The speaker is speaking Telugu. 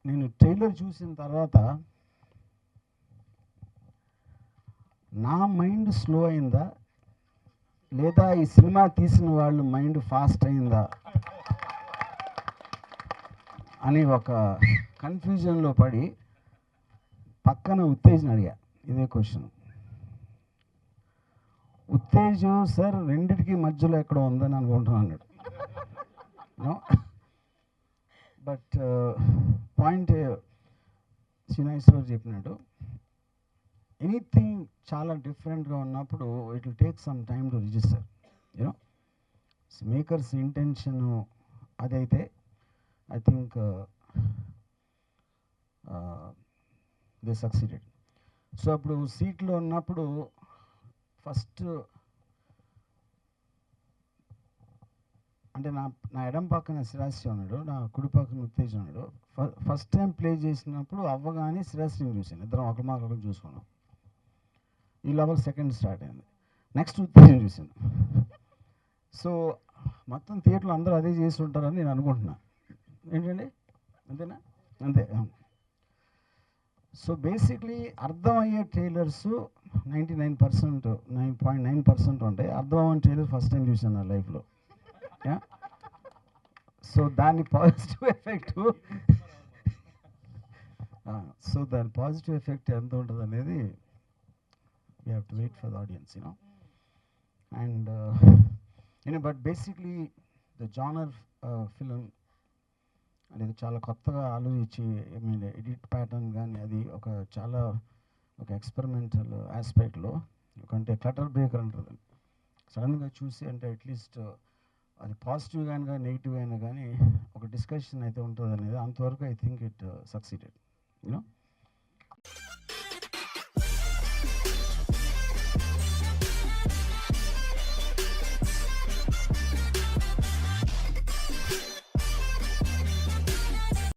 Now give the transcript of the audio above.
నేను ట్రైలర్ చూసిన తర్వాత నా మైండ్ స్లో అయిందా లేదా ఈ సినిమా తీసిన వాళ్ళు మైండ్ ఫాస్ట్ అయిందా అని ఒక కన్ఫ్యూజన్లో పడి పక్కన ఉత్తేజం అడిగా. ఇదే క్వశ్చన్. ఉత్తేజం సార్ రెండిటికి మధ్యలో ఎక్కడ ఉందని అనుకుంటున్నాను. బట్ పాయింట్ శ్రీనాథ్ చెప్పినట్టు ఎనీథింగ్ చాలా డిఫరెంట్గా ఉన్నప్పుడు it will take some time to register. You know makers intention అదైతే I think they succeeded. So అప్పుడు సీట్లో ఉన్నప్పుడు ఫస్ట్ అంటే నా ఎడం పక్కన శ్రీరాశ్రీ ఉన్నాడు, నా కుడి పక్కన ఉత్తేజం ఉన్నాడు. ఫస్ట్ టైం ప్లే చేసినప్పుడు అవ్వగానే శ్రీరాశ్రీని చూశాను. ఇద్దరం ఒకరిమాకొకరు చూసుకున్నాం. ఈ లెవెల్ సెకండ్ స్టార్ట్ అయింది. నెక్స్ట్ ఉత్తేజం చూశాను. సో మొత్తం థియేటర్లో అందరూ అదే చేసి ఉంటారని నేను అనుకుంటున్నా. ఏంటండి అంతేనా? అంతే. సో బేసిక్లీ అర్థమయ్యే ట్రైలర్స్ 99%, 9.9% ఉంటాయి. అర్థమయ్యే ట్రైలర్ ఫస్ట్ టైం చూశాను నా లైఫ్లో. సో దాని పాజిటివ్ ఎఫెక్ట్ ఎంత ఉంటుంది అనేది we have to wait for the audience, you know. And but basically the genre film అనేది చాలా కొత్తగా ఆలోచించి ఐ మీన్ ఎడిట్ ప్యాటర్న్ కానీ అది ఒక చాలా ఒక ఎక్స్పెరిమెంటల్ ఆస్పెక్ట్లో అంటే క్లటర్ బ్రేకర్ అంటారు. సడన్గా చూసి అంటే అట్లీస్ట్ అది పాజిటివ్ కానీ నెగిటివ్ అయినా కానీ ఒక డిస్కషన్ అయితే ఉంటుంది అనేది అంతవరకు I think it succeeded, you know.